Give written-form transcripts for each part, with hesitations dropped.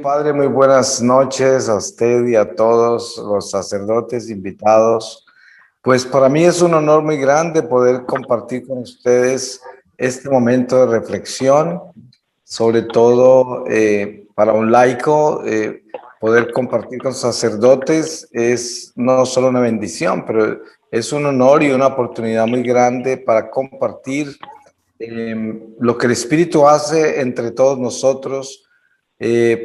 Padre, muy buenas noches a usted y a todos los sacerdotes invitados. Pues para mí es un honor muy grande poder compartir con ustedes este momento de reflexión, sobre todo para un laico, poder compartir con sacerdotes es no solo una bendición, pero es un honor y una oportunidad muy grande para compartir lo que el Espíritu hace entre todos nosotros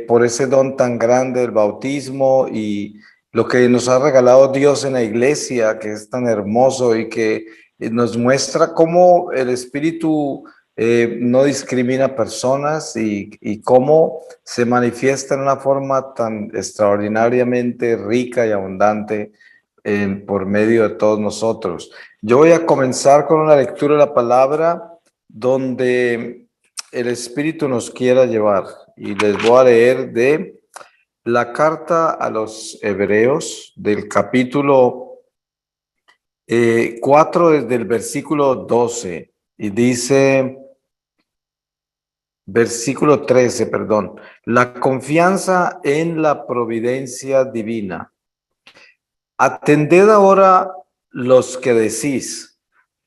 por ese don tan grande del bautismo y lo que nos ha regalado Dios en la iglesia, que es tan hermoso y que nos muestra cómo el Espíritu no discrimina personas y cómo se manifiesta en una forma tan extraordinariamente rica y abundante por medio de todos nosotros. Yo voy a comenzar con una lectura de la palabra donde el Espíritu nos quiera llevar. Y les voy a leer de la carta a los Hebreos, del capítulo 4, desde el versículo 12. Y dice, versículo 13, perdón, la confianza en la providencia divina. Atended ahora los que decís,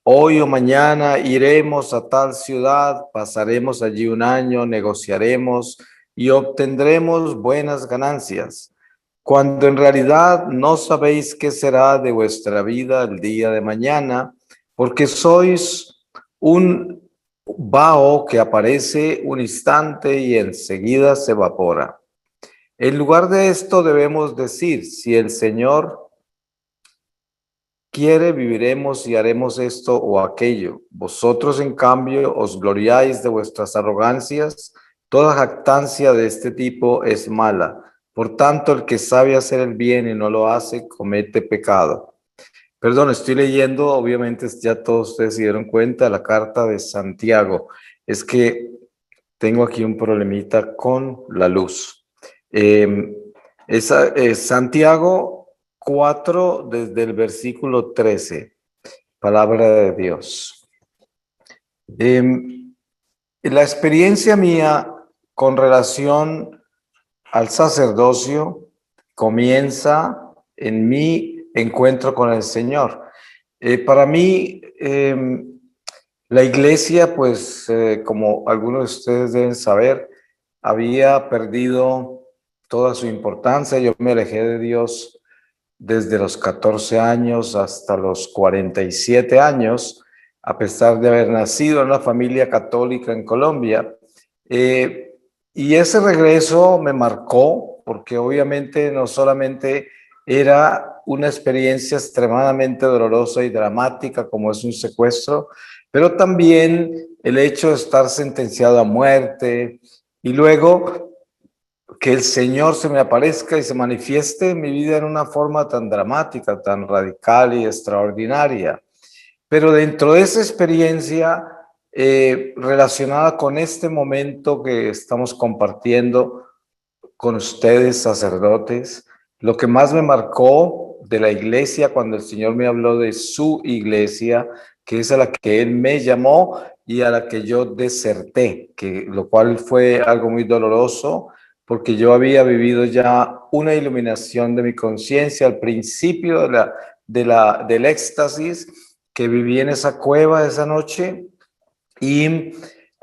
hoy o mañana iremos a tal ciudad, pasaremos allí un año, negociaremos y obtendremos buenas ganancias, cuando en realidad no sabéis qué será de vuestra vida el día de mañana, porque sois un vaho que aparece un instante y enseguida se evapora. En lugar de esto debemos decir, si el Señor quiere, viviremos y haremos esto o aquello. Vosotros, en cambio, os gloriáis de vuestras arrogancias. Toda jactancia de este tipo es mala. Por tanto, el que sabe hacer el bien y no lo hace, comete pecado. Perdón, estoy leyendo, obviamente ya todos ustedes se dieron cuenta, la carta de Santiago. Es que tengo aquí un problemita con la luz. Santiago 4, desde el versículo 13, palabra de Dios. La experiencia mía con relación al sacerdocio comienza en mi encuentro con el Señor. Para mí, la iglesia, pues, como algunos de ustedes deben saber, había perdido toda su importancia. Yo me alejé de Dios desde los 14 años hasta los 47 años, a pesar de haber nacido en una familia católica en Colombia. Y ese regreso me marcó porque obviamente no solamente era una experiencia extremadamente dolorosa y dramática como es un secuestro, pero también el hecho de estar sentenciado a muerte y luego que el Señor se me aparezca y se manifieste en mi vida en una forma tan dramática, tan radical y extraordinaria. Pero dentro de esa experiencia relacionada con este momento que estamos compartiendo con ustedes, sacerdotes, lo que más me marcó de la iglesia cuando el Señor me habló de su iglesia, que es a la que Él me llamó y a la que yo deserté, que, lo cual fue algo muy doloroso, porque yo había vivido ya una iluminación de mi conciencia al principio del éxtasis que viví en esa cueva esa noche y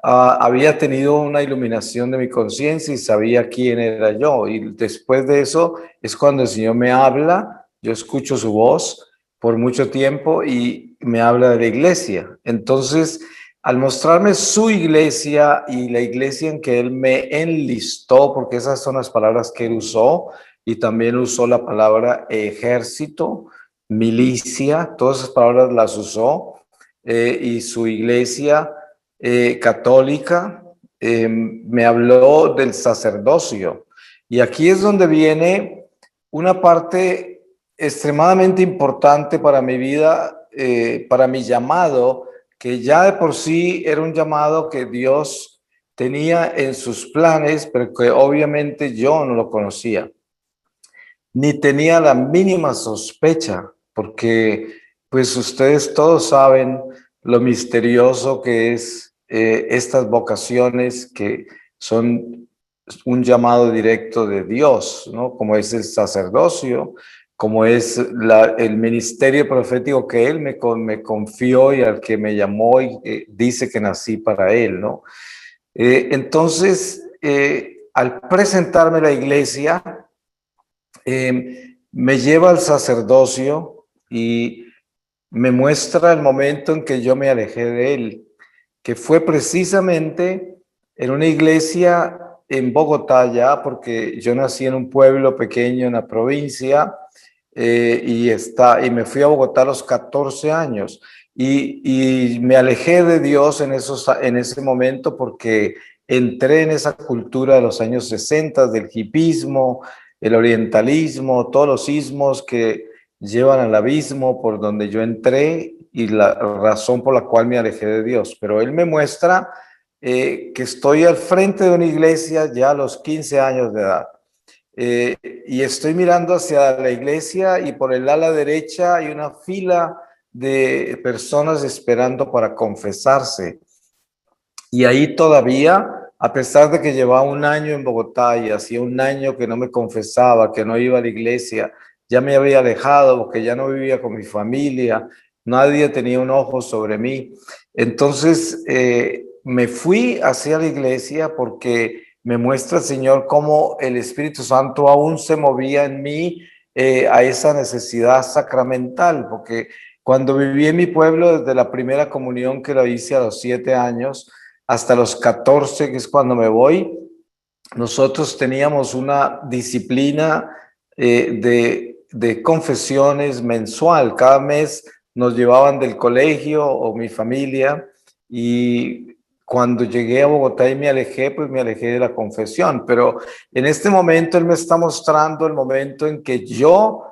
había tenido una iluminación de mi conciencia y sabía quién era yo. Y después de eso es cuando el Señor me habla, yo escucho su voz por mucho tiempo y me habla de la iglesia. Entonces, al mostrarme su iglesia y la iglesia en que Él me enlistó, porque esas son las palabras que Él usó, y también usó la palabra ejército, milicia, todas esas palabras las usó, y su iglesia católica, me habló del sacerdocio. Y aquí es donde viene una parte extremadamente importante para mi vida, para mi llamado, que ya de por sí era un llamado que Dios tenía en sus planes, pero que obviamente yo no lo conocía, ni tenía la mínima sospecha, porque pues ustedes todos saben lo misterioso que es estas vocaciones que son un llamado directo de Dios, ¿no? Como es el sacerdocio, como es el ministerio profético que Él me confió y al que me llamó y dice que nací para Él, ¿no? Entonces, al presentarme a la iglesia, me lleva al sacerdocio y me muestra el momento en que yo me alejé de Él, que fue precisamente en una iglesia en Bogotá ya, porque yo nací en un pueblo pequeño en la provincia y me fui a Bogotá a los 14 años y me alejé de Dios en ese momento porque entré en esa cultura de los años 60 del hipismo, el orientalismo, todos los ismos que llevan al abismo por donde yo entré y la razón por la cual me alejé de Dios. Pero Él me muestra que estoy al frente de una iglesia ya a los 15 años de edad. Y estoy mirando hacia la iglesia y por el ala derecha hay una fila de personas esperando para confesarse. Y ahí todavía, a pesar de que llevaba un año en Bogotá y hacía un año que no me confesaba, que no iba a la iglesia, ya me había alejado porque ya no vivía con mi familia, nadie tenía un ojo sobre mí. Entonces me fui hacia la iglesia porque me muestra el Señor cómo el Espíritu Santo aún se movía en mí a esa necesidad sacramental, porque cuando viví en mi pueblo desde la primera comunión que lo hice a los 7 años, hasta los 14, que es cuando me voy, nosotros teníamos una disciplina de confesiones mensual. Cada mes nos llevaban del colegio o mi familia y cuando llegué a Bogotá y me alejé, pues me alejé de la confesión. Pero en este momento Él me está mostrando el momento en que yo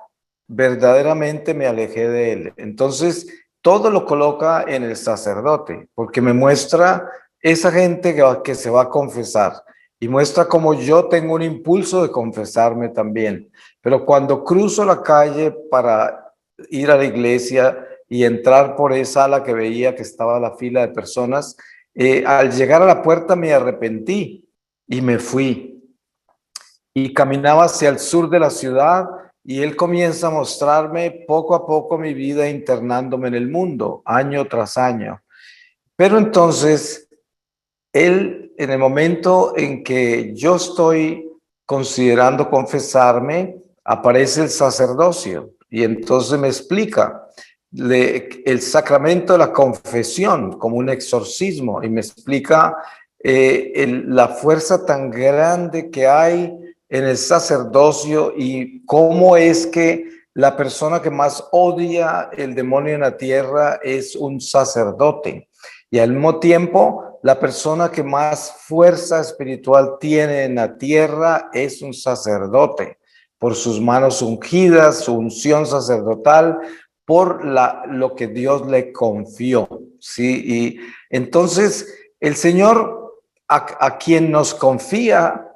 verdaderamente me alejé de Él. Entonces, todo lo coloca en el sacerdote, porque me muestra esa gente que se va a confesar y muestra cómo yo tengo un impulso de confesarme también. Pero cuando cruzo la calle para ir a la iglesia y entrar por esa ala que veía que estaba la fila de personas, al llegar a la puerta me arrepentí y me fui. Y caminaba hacia el sur de la ciudad y él comienza a mostrarme poco a poco mi vida internándome en el mundo, año tras año. Pero entonces él, en el momento en que yo estoy considerando confesarme, aparece el sacerdocio y entonces me explica el sacramento de la confesión como un exorcismo y me explica la fuerza tan grande que hay en el sacerdocio y cómo es que la persona que más odia el demonio en la tierra es un sacerdote. Y al mismo tiempo, la persona que más fuerza espiritual tiene en la tierra es un sacerdote, por sus manos ungidas, su unción sacerdotal, por lo que Dios le confió. ¿Sí? Y entonces, el Señor a quien nos confía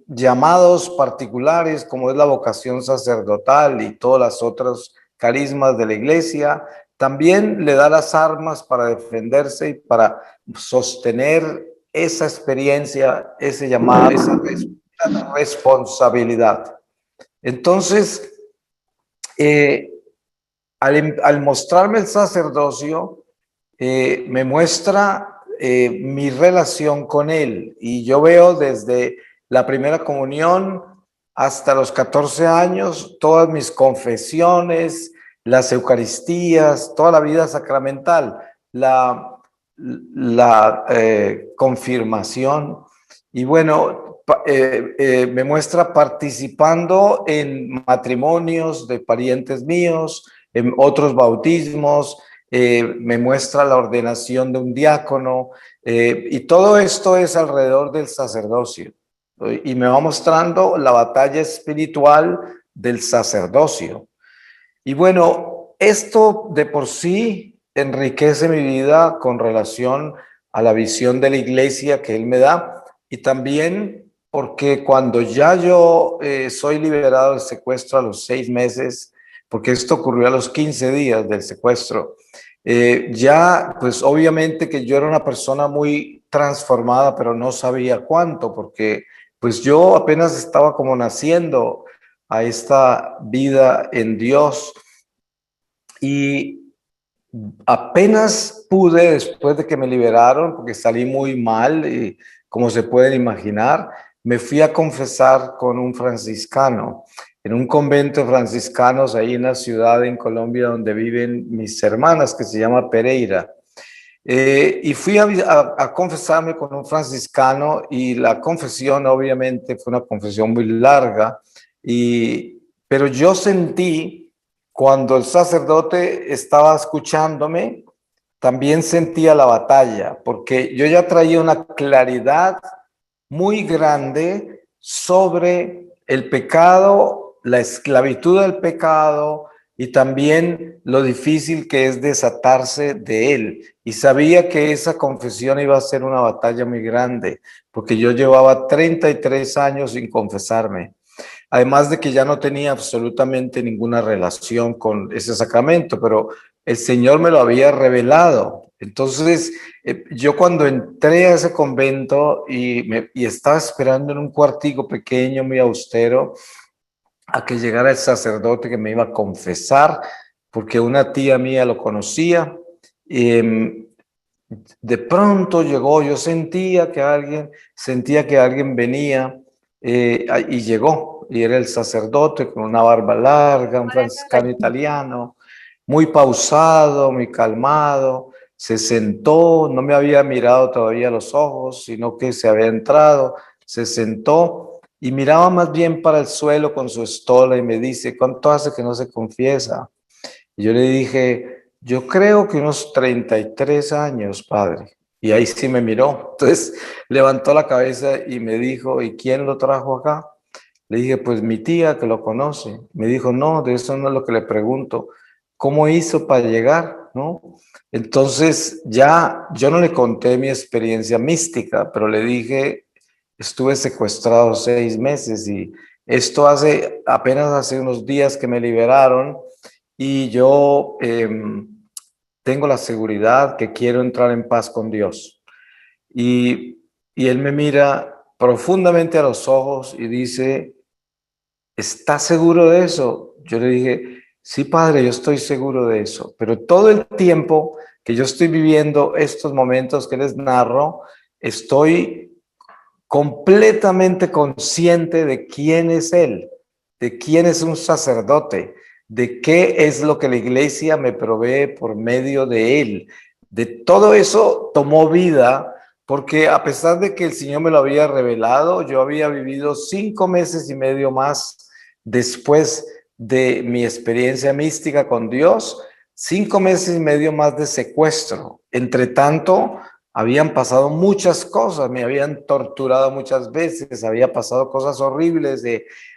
llamados particulares, como es la vocación sacerdotal y todas las otras carismas de la iglesia, también le da las armas para defenderse y para sostener esa experiencia, ese llamado, esa responsabilidad. Entonces, al mostrarme el sacerdocio, me muestra mi relación con él y yo veo desde la primera comunión hasta los 14 años todas mis confesiones, las Eucaristías, toda la vida sacramental, la confirmación y bueno, me muestra participando en matrimonios de parientes míos, en otros bautismos, me muestra la ordenación de un diácono y todo esto es alrededor del sacerdocio y me va mostrando la batalla espiritual del sacerdocio. Y bueno, esto de por sí enriquece mi vida con relación a la visión de la iglesia que él me da y también porque cuando ya yo soy liberado del secuestro a los 6 meses, porque esto ocurrió a los 15 días del secuestro, ya pues obviamente que yo era una persona muy transformada, pero no sabía cuánto, porque pues yo apenas estaba como naciendo a esta vida en Dios y apenas pude, después de que me liberaron, porque salí muy mal, y como se pueden imaginar, me fui a confesar con un franciscano, en un convento de franciscanos ahí en la ciudad en Colombia donde viven mis hermanas, que se llama Pereira. Y fui a confesarme con un franciscano y la confesión obviamente fue una confesión muy larga, pero yo sentí cuando el sacerdote estaba escuchándome, también sentía la batalla, porque yo ya traía una claridad muy grande sobre el pecado, la esclavitud del pecado y también lo difícil que es desatarse de él. Y sabía que esa confesión iba a ser una batalla muy grande, porque yo llevaba 33 años sin confesarme. Además de que ya no tenía absolutamente ninguna relación con ese sacramento, pero el Señor me lo había revelado. Entonces, yo cuando entré a ese convento y estaba esperando en un cuartico pequeño, muy austero, a que llegara el sacerdote que me iba a confesar, porque una tía mía lo conocía, eh, de pronto llegó, yo sentía que alguien venía y llegó, y era el sacerdote con una barba larga, un franciscano italiano, muy pausado, muy calmado, se sentó, no me había mirado todavía a los ojos, sino que se había entrado, se sentó y miraba más bien para el suelo con su estola y me dice, ¿cuánto hace que no se confiesa? Y yo le dije, yo creo que unos 33 años, padre. Y ahí sí me miró. Entonces levantó la cabeza y me dijo, ¿y quién lo trajo acá? Le dije, pues mi tía que lo conoce. Me dijo, no, de eso no es lo que le pregunto. ¿Cómo hizo para llegar? ¿No? Entonces ya yo no le conté mi experiencia mística, pero le dije, estuve secuestrado 6 meses y esto apenas hace unos días que me liberaron y yo tengo la seguridad que quiero entrar en paz con Dios. Y él me mira profundamente a los ojos y dice, ¿estás seguro de eso? Yo le dije, sí, padre, yo estoy seguro de eso, pero todo el tiempo que yo estoy viviendo estos momentos que les narro, estoy completamente consciente de quién es Él, de quién es un sacerdote, de qué es lo que la iglesia me provee por medio de Él. De todo eso tomó vida, porque a pesar de que el Señor me lo había revelado, yo había vivido 5 meses y medio más después de mi experiencia mística con Dios, 5 meses y medio más de secuestro. Entre tanto, habían pasado muchas cosas, me habían torturado muchas veces, había pasado cosas horribles,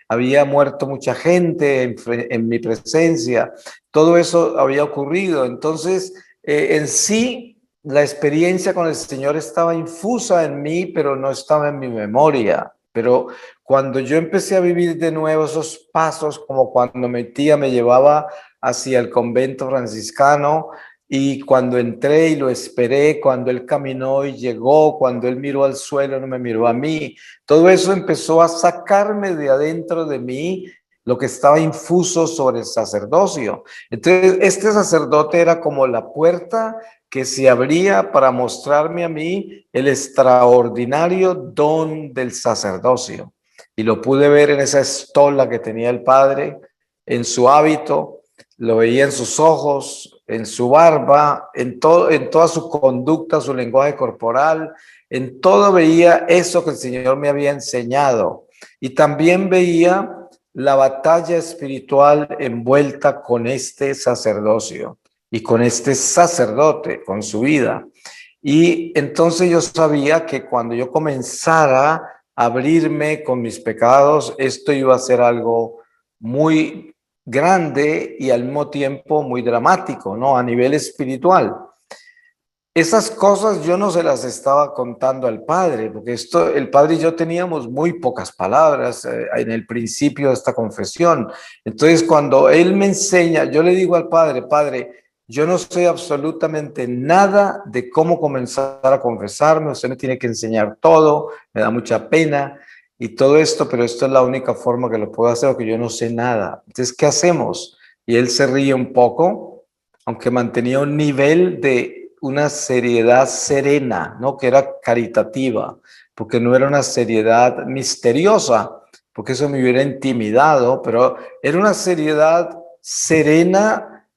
había muerto mucha gente en mi presencia, todo eso había ocurrido. Entonces, en sí, la experiencia con el Señor estaba infusa en mí, pero no estaba en mi memoria. Pero cuando yo empecé a vivir de nuevo esos pasos, como cuando mi tía me llevaba hacia el convento franciscano, y cuando entré y lo esperé, cuando él caminó y llegó, cuando él miró al suelo, no me miró a mí, todo eso empezó a sacarme de adentro de mí lo que estaba infuso sobre el sacerdocio. Entonces, este sacerdote era como la puerta que se abría para mostrarme a mí el extraordinario don del sacerdocio. Y lo pude ver en esa estola que tenía el padre, en su hábito, lo veía en sus ojos, en su barba, en toda su conducta, su lenguaje corporal, en todo veía eso que el Señor me había enseñado. Y también veía la batalla espiritual envuelta con este sacerdocio y con este sacerdote, con su vida. Y entonces yo sabía que cuando yo comenzara a abrirme con mis pecados, esto iba a ser algo muy grande y al mismo tiempo muy dramático, ¿no? A nivel espiritual. Esas cosas yo no se las estaba contando al padre, porque el padre y yo teníamos muy pocas palabras en el principio de esta confesión. Entonces, cuando él me enseña, yo le digo al padre, padre, yo no sé absolutamente nada de cómo comenzar a confesarme, usted me tiene que enseñar todo, me da mucha pena. y todo esto, pero esto es la única forma que lo puedo hacer porque yo no sé nada. Entonces, ¿qué hacemos? Y él se ríe un poco, aunque mantenía un nivel de una seriedad serena, ¿no? Que era caritativa, porque no era una seriedad misteriosa, porque eso me hubiera intimidado, pero era una seriedad serena,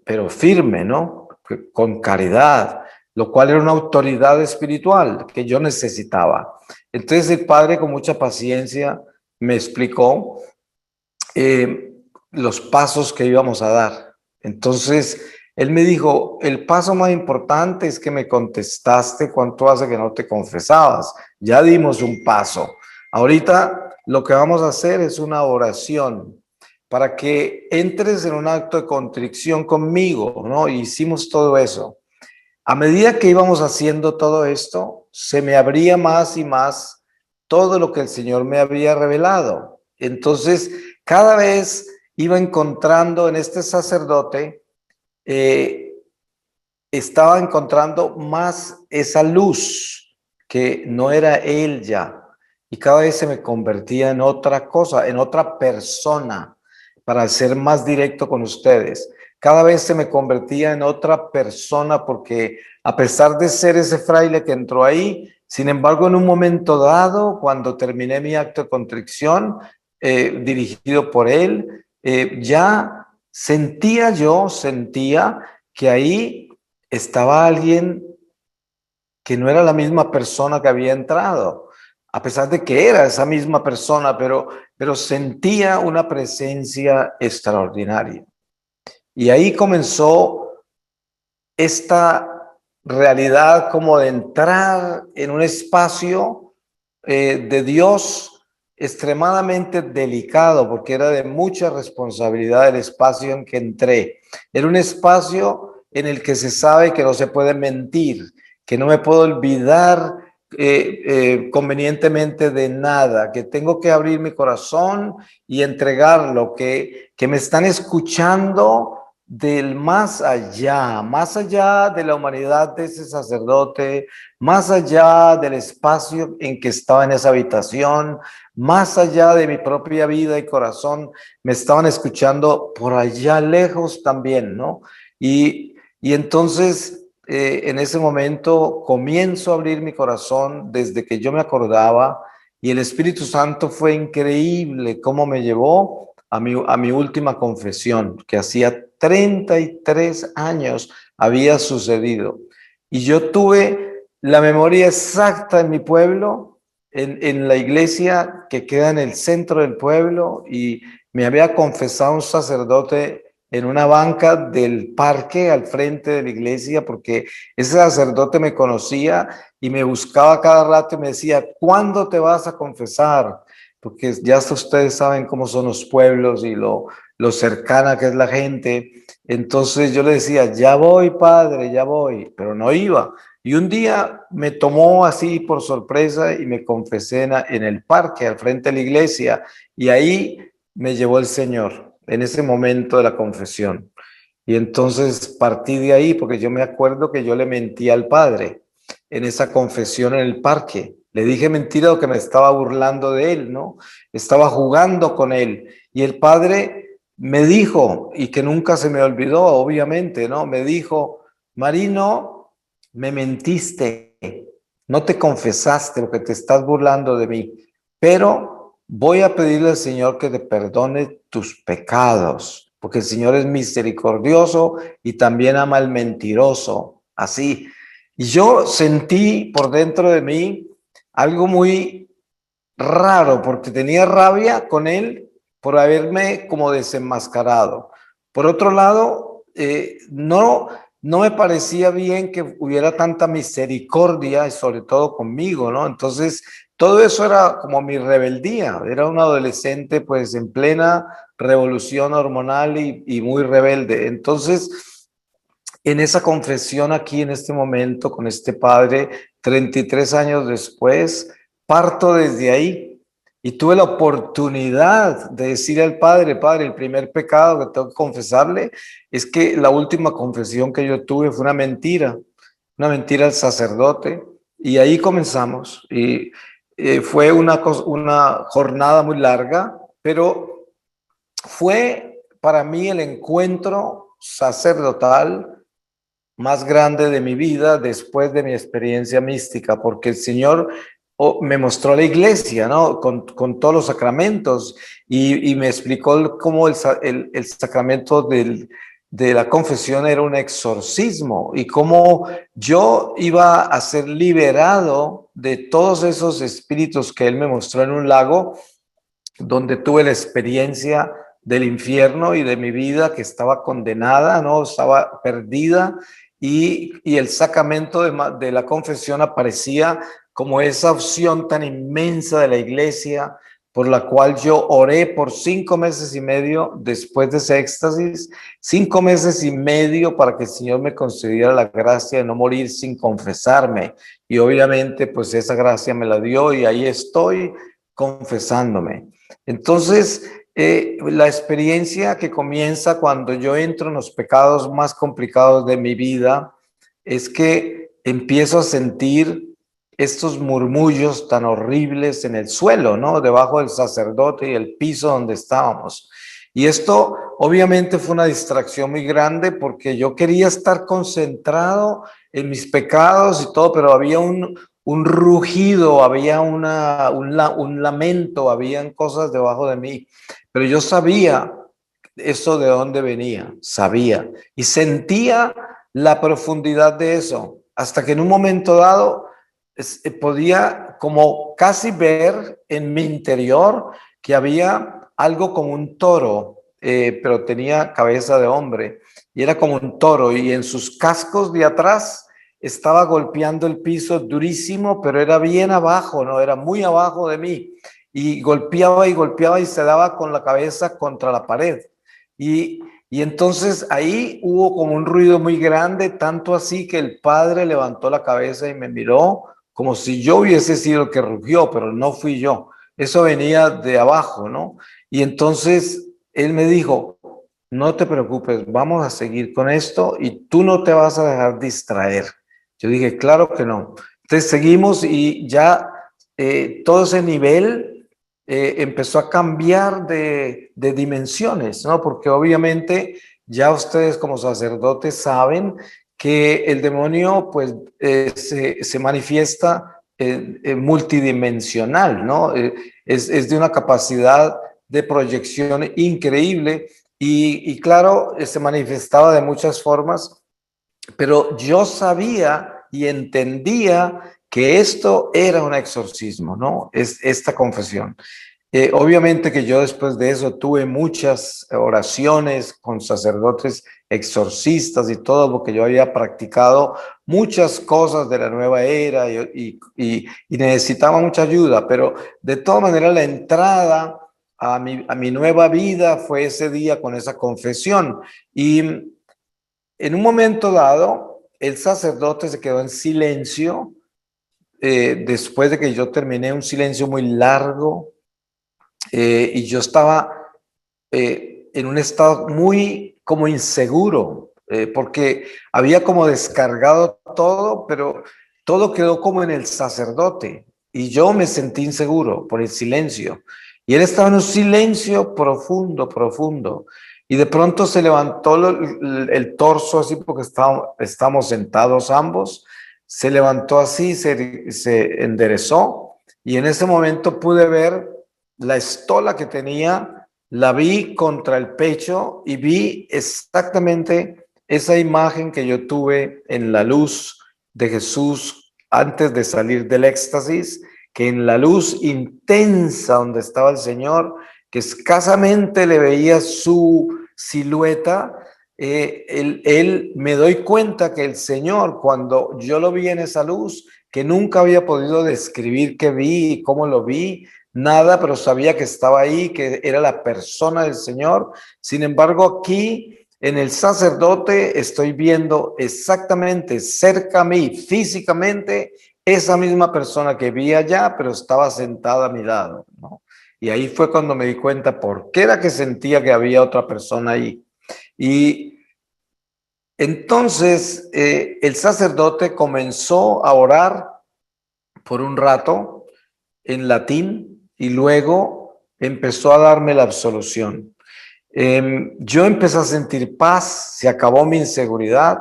pero firme, ¿no? Con caridad, lo cual era una autoridad espiritual que yo necesitaba. Entonces el padre con mucha paciencia me explicó eh, los pasos que íbamos a dar. Entonces él me dijo, el paso más importante es que me contestaste cuánto hace que no te confesabas. Ya dimos un paso. Ahorita lo que vamos a hacer es una oración para que entres en un acto de contrición conmigo, ¿no? Y hicimos todo eso. A medida que íbamos haciendo todo esto, se me abría más y más todo lo que el Señor me había revelado. Entonces, cada vez iba encontrando en este sacerdote, eh, estaba encontrando más esa luz que no era él ya. Y cada vez se me convertía en otra cosa, en otra persona, para ser más directo con ustedes. Cada vez se me convertía en otra persona porque a pesar de ser ese fraile que entró ahí, sin embargo, en un momento dado, cuando terminé mi acto de contrición, dirigido por él, ya sentía que ahí estaba alguien que no era la misma persona que había entrado, a pesar de que era esa misma persona, pero sentía una presencia extraordinaria. Y ahí comenzó esta realidad como de entrar en un espacio de Dios extremadamente delicado, porque era de mucha responsabilidad el espacio en que entré. Era un espacio en el que se sabe que no se puede mentir, que no me puedo olvidar convenientemente de nada, que tengo que abrir mi corazón y entregarlo, que me están escuchando del más allá de la humanidad de ese sacerdote, más allá del espacio en que estaba en esa habitación, más allá de mi propia vida y corazón, me estaban escuchando por allá lejos también, ¿no? Y entonces, en ese momento, comienzo a abrir mi corazón desde que yo me acordaba y el Espíritu Santo fue increíble cómo me llevó a mi última confesión, que hacía 33 años había sucedido. Y yo tuve la memoria exacta en mi pueblo, en la iglesia que queda en el centro del pueblo, y me había confesado un sacerdote en una banca del parque al frente de la iglesia, porque ese sacerdote me conocía y me buscaba cada rato y me decía, ¿cuándo te vas a confesar? Porque ya ustedes saben cómo son los pueblos y lo cercana que es la gente. Entonces yo le decía, ya voy, padre, ya voy, pero no iba. Y un día me tomó así por sorpresa y me confesé en el parque, al frente de la iglesia, y ahí me llevó el Señor, en ese momento de la confesión. Y entonces partí de ahí, porque yo me acuerdo que yo le mentí al Padre en esa confesión en el parque. Le dije mentira que me estaba burlando de él, ¿no? Estaba jugando con él. Y el Padre me dijo, y que nunca se me olvidó, obviamente, ¿no? Me dijo, Marino, me mentiste, no te confesaste porque te estás burlando de mí, pero voy a pedirle al Señor que te perdone tus pecados, porque el Señor es misericordioso y también ama al mentiroso, así. Y yo sentí por dentro de mí algo muy raro, porque tenía rabia con él por haberme como desenmascarado. Por otro lado, no me parecía bien que hubiera tanta misericordia, y sobre todo conmigo, ¿no? Entonces, todo eso era como mi rebeldía. Era un adolescente, pues, en plena revolución hormonal y muy rebelde. Entonces, en esa confesión aquí en este momento con este padre, 33 años después, parto desde ahí y tuve la oportunidad de decir al padre, padre, el primer pecado que tengo que confesarle es que la última confesión que yo tuve fue una mentira al sacerdote, y ahí comenzamos. Y fue una jornada muy larga, pero fue para mí el encuentro sacerdotal más grande de mi vida después de mi experiencia mística, porque el Señor me mostró la iglesia, ¿no? Con todos los sacramentos y me explicó cómo el sacramento de la confesión era un exorcismo y cómo yo iba a ser liberado de todos esos espíritus que Él me mostró en un lago donde tuve la experiencia del infierno y de mi vida que estaba condenada, ¿no? Estaba perdida y el sacramento de la confesión aparecía como esa opción tan inmensa de la iglesia por la cual yo oré por 5 meses y medio después de ese éxtasis, 5 meses y medio para que el Señor me concediera la gracia de no morir sin confesarme. Y obviamente pues esa gracia me la dio y ahí estoy confesándome. Entonces, la experiencia que comienza cuando yo entro en los pecados más complicados de mi vida es que empiezo a sentir estos murmullos tan horribles en el suelo, ¿no? Debajo del sacerdote y el piso donde estábamos. Y esto obviamente fue una distracción muy grande porque yo quería estar concentrado en mis pecados y todo, pero había un rugido, había un lamento, habían cosas debajo de mí, pero yo sabía eso de dónde venía, sabía y sentía la profundidad de eso, hasta que en un momento dado podía como casi ver en mi interior que había algo como un toro, pero tenía cabeza de hombre y era como un toro y en sus cascos de atrás estaba golpeando el piso durísimo, pero era bien abajo, no era muy abajo de mí y golpeaba y se daba con la cabeza contra la pared. Y entonces ahí hubo como un ruido muy grande, tanto así que el padre levantó la cabeza y me miró como si yo hubiese sido el que rugió, pero no fui yo. Eso venía de abajo, ¿no? Y entonces él me dijo, no te preocupes, vamos a seguir con esto y tú no te vas a dejar distraer. Yo dije, claro que no. Entonces seguimos y ya todo ese nivel empezó a cambiar de dimensiones, ¿no? Porque obviamente ya ustedes como sacerdotes saben que el demonio pues se manifiesta multidimensional, ¿no? Es de una capacidad de proyección increíble y claro, se manifestaba de muchas formas, pero yo sabía y entendía que esto era un exorcismo, ¿no? Es esta confesión. Obviamente que yo después de eso tuve muchas oraciones con sacerdotes exorcistas y todo, porque yo había practicado muchas cosas de la nueva era y necesitaba mucha ayuda, pero de todas maneras la entrada a mi nueva vida fue ese día con esa confesión. Y en un momento dado, el sacerdote se quedó en silencio después de que yo terminé un silencio muy largo y yo estaba en un estado muy como inseguro, porque había como descargado todo, pero todo quedó como en el sacerdote y yo me sentí inseguro por el silencio. Y él estaba en un silencio profundo, profundo. Y de pronto se levantó el torso así porque estábamos sentados ambos. Se levantó así, se enderezó y en ese momento pude ver la estola que tenía, la vi contra el pecho y vi exactamente esa imagen que yo tuve en la luz de Jesús antes de salir del éxtasis, que en la luz intensa donde estaba el Señor, que escasamente le veía su silueta, él me doy cuenta que el Señor, cuando yo lo vi en esa luz, que nunca había podido describir qué vi y cómo lo vi, nada, pero sabía que estaba ahí, que era la persona del Señor. Sin embargo, aquí en el sacerdote estoy viendo exactamente cerca a mí, físicamente, esa misma persona que vi allá, pero estaba sentada a mi lado, ¿no? Y ahí fue cuando me di cuenta por qué era que sentía que había otra persona ahí. Y entonces el sacerdote comenzó a orar por un rato en latín y luego empezó a darme la absolución. Yo empecé a sentir paz, se acabó mi inseguridad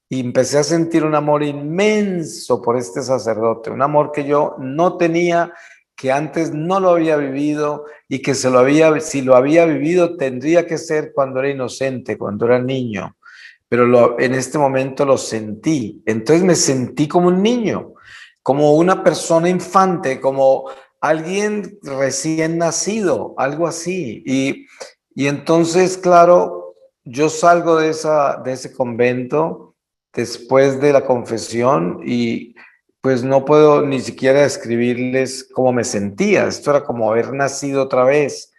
y empecé a sentir un amor inmenso por este sacerdote, un amor que yo no tenía, que antes no lo había vivido y que si lo había vivido tendría que ser cuando era inocente, cuando era niño, pero en este momento lo sentí. Entonces me sentí como un niño, como una persona infante, como alguien recién nacido, algo así. Y entonces, claro, yo salgo de ese convento después de la confesión y pues no puedo ni siquiera describirles cómo me sentía. Esto era como haber nacido otra vez,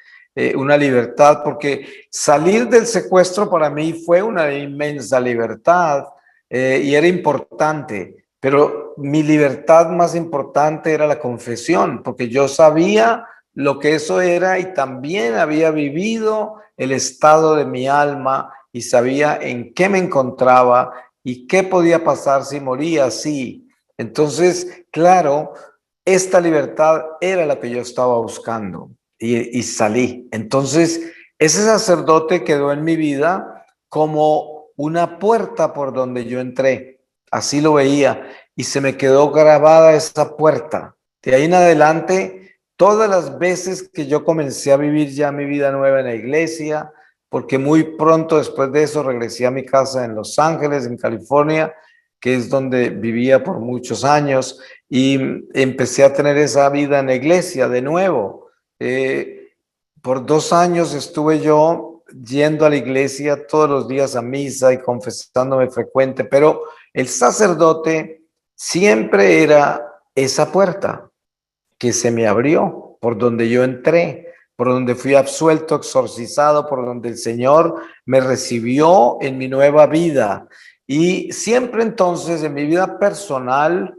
una libertad, porque salir del secuestro para mí fue una inmensa libertad, y era importante, pero mi libertad más importante era la confesión, porque yo sabía lo que eso era y también había vivido el estado de mi alma y sabía en qué me encontraba y qué podía pasar si moría así. Entonces, claro, esta libertad era la que yo estaba buscando y salí. Entonces, ese sacerdote quedó en mi vida como una puerta por donde yo entré. Así lo veía y se me quedó grabada esa puerta. De ahí en adelante, todas las veces que yo comencé a vivir ya mi vida nueva en la iglesia, porque muy pronto después de eso regresé a mi casa en Los Ángeles, en California, que es donde vivía por muchos años, y empecé a tener esa vida en la iglesia de nuevo. Por 2 años estuve yo yendo a la iglesia todos los días a misa y confesándome frecuente, pero el sacerdote siempre era esa puerta que se me abrió, por donde yo entré, por donde fui absuelto, exorcizado, por donde el Señor me recibió en mi nueva vida. Y siempre entonces en mi vida personal,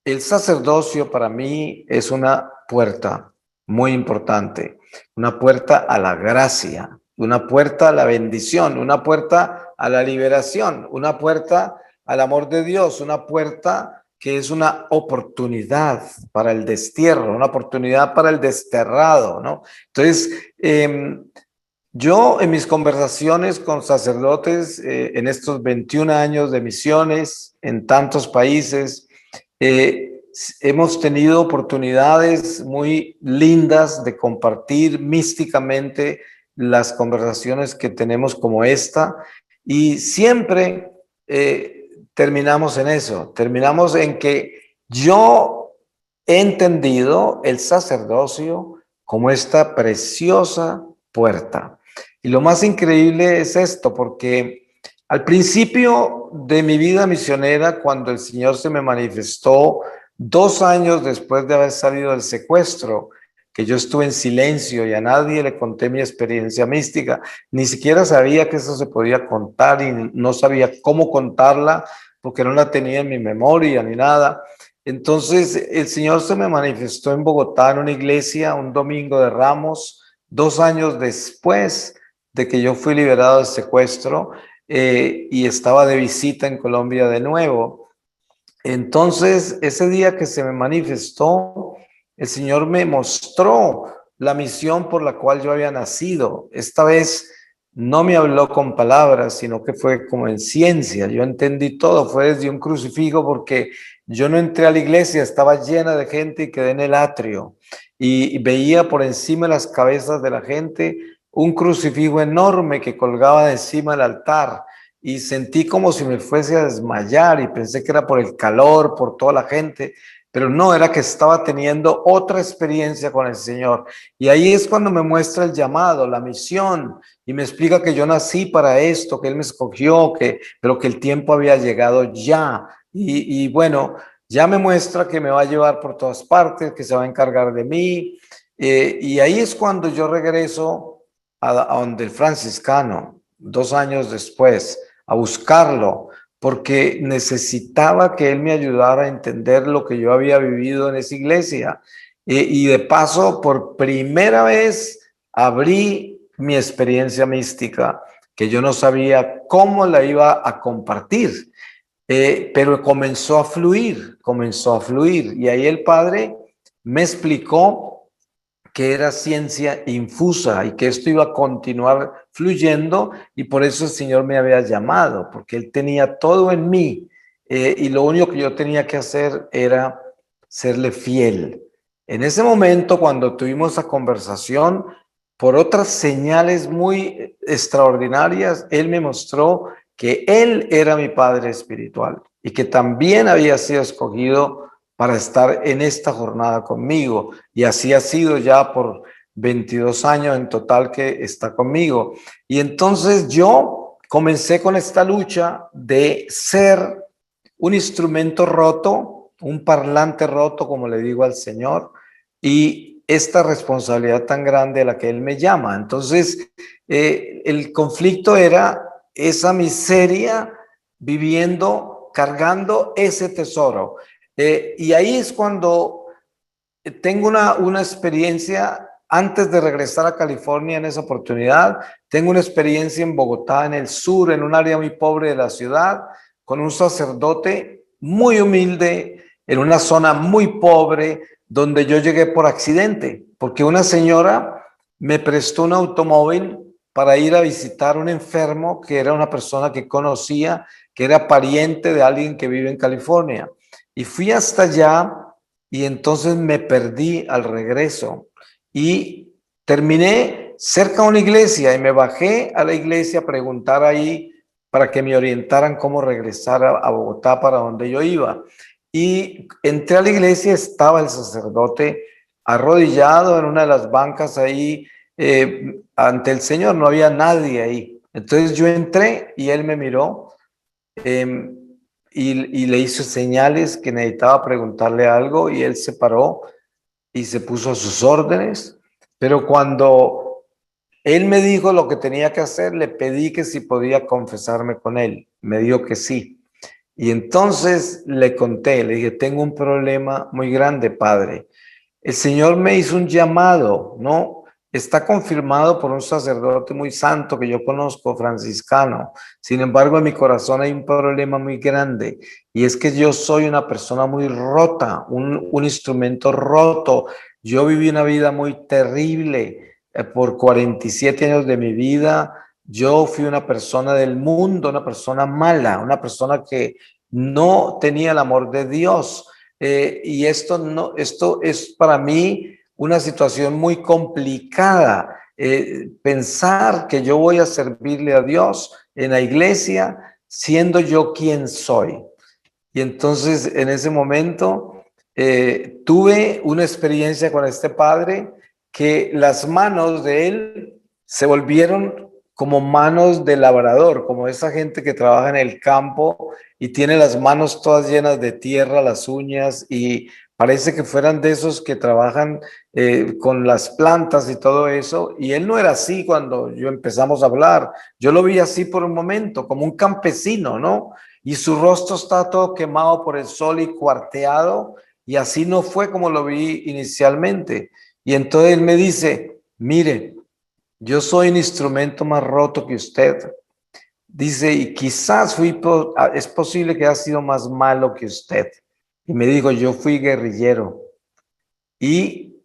el sacerdocio para mí es una puerta muy importante, una puerta a la gracia, una puerta a la bendición, una puerta a la liberación, una puerta al amor de Dios, una puerta que es una oportunidad para el destierro, una oportunidad para el desterrado, ¿no? Entonces, yo en mis conversaciones con sacerdotes, en estos 21 años de misiones en tantos países, hemos tenido oportunidades muy lindas de compartir místicamente las conversaciones que tenemos como esta y siempre terminamos en eso, terminamos en que yo he entendido el sacerdocio como esta preciosa puerta. Y lo más increíble es esto, porque al principio de mi vida misionera, cuando el Señor se me manifestó 2 años después de haber salido del secuestro, que yo estuve en silencio y a nadie le conté mi experiencia mística, ni siquiera sabía que eso se podía contar y no sabía cómo contarla porque no la tenía en mi memoria ni nada. Entonces el Señor se me manifestó en Bogotá en una iglesia un domingo de Ramos, 2 años después de que yo fui liberado del secuestro, y estaba de visita en Colombia de nuevo. Entonces, ese día que se me manifestó, el Señor me mostró la misión por la cual yo había nacido. Esta vez no me habló con palabras, sino que fue como en ciencia. Yo entendí todo, fue desde un crucifijo porque yo no entré a la iglesia, estaba llena de gente y quedé en el atrio y veía por encima de las cabezas de la gente un crucifijo enorme que colgaba de encima del altar y sentí como si me fuese a desmayar y pensé que era por el calor, por toda la gente, pero no, era que estaba teniendo otra experiencia con el Señor. Y ahí es cuando me muestra el llamado, la misión, y me explica que yo nací para esto, que Él me escogió, pero que el tiempo había llegado ya. Y bueno, ya me muestra que me va a llevar por todas partes, que se va a encargar de mí. Y ahí es cuando yo regreso a donde el franciscano, 2 años después, a buscarlo, porque necesitaba que él me ayudara a entender lo que yo había vivido en esa iglesia. Y de paso, por primera vez, abrí mi experiencia mística, que yo no sabía cómo la iba a compartir, pero comenzó a fluir, y ahí el Padre me explicó que era ciencia infusa y que esto iba a continuar fluyendo, y por eso el Señor me había llamado, porque Él tenía todo en mí, y lo único que yo tenía que hacer era serle fiel. En ese momento, cuando tuvimos esa conversación, por otras señales muy extraordinarias, Él me mostró que Él era mi Padre espiritual y que también había sido escogido para estar en esta jornada conmigo. Y así ha sido ya por 22 años en total que está conmigo. Y entonces yo comencé con esta lucha de ser un instrumento roto, un parlante roto, como le digo al Señor, y esta responsabilidad tan grande a la que Él me llama. Entonces, el conflicto era esa miseria viviendo, cargando ese tesoro. Y ahí es cuando tengo una experiencia, antes de regresar a California en esa oportunidad, tengo una experiencia en Bogotá, en el sur, en un área muy pobre de la ciudad, con un sacerdote muy humilde, en una zona muy pobre, donde yo llegué por accidente, porque una señora me prestó un automóvil para ir a visitar a un enfermo que era una persona que conocía, que era pariente de alguien que vive en California. Y fui hasta allá y entonces me perdí al regreso y terminé cerca de una iglesia y me bajé a la iglesia a preguntar ahí para que me orientaran cómo regresar a Bogotá para donde yo iba. Y entré a la iglesia, estaba el sacerdote arrodillado en una de las bancas ahí ante el Señor, no había nadie ahí. Entonces yo entré y él me miró. Eh, y le hizo señales que necesitaba preguntarle algo y él se paró y se puso a sus órdenes. Pero cuando él me dijo lo que tenía que hacer, le pedí que si podía confesarme con él. Me dijo que sí. Y entonces le conté, le dije, tengo un problema muy grande, padre. El Señor me hizo un llamado, ¿no? Está confirmado por un sacerdote muy santo que yo conozco, franciscano. Sin embargo, en mi corazón hay un problema muy grande y es que yo soy una persona muy rota, un instrumento roto. Yo viví una vida muy terrible. Por 47 años de mi vida, yo fui una persona del mundo, una persona mala, una persona que no tenía el amor de Dios. Y esto no, esto es para mí una situación muy complicada. Pensar que yo voy a servirle a Dios en la iglesia siendo yo quien soy. Y entonces en ese momento tuve una experiencia con este padre que las manos de él se volvieron como manos de labrador, como esa gente que trabaja en el campo y tiene las manos todas llenas de tierra, las uñas, y parece que fueran de esos que trabajan con las plantas y todo eso. Y él no era así cuando yo empezamos a hablar. Yo lo vi así por un momento, como un campesino, ¿no? Y su rostro está todo quemado por el sol y cuarteado, y así no fue como lo vi inicialmente. Y entonces él me dice, mire, yo soy un instrumento más roto que usted. Dice, y quizás es posible que haya sido más malo que usted. Y me dijo, yo fui guerrillero. Y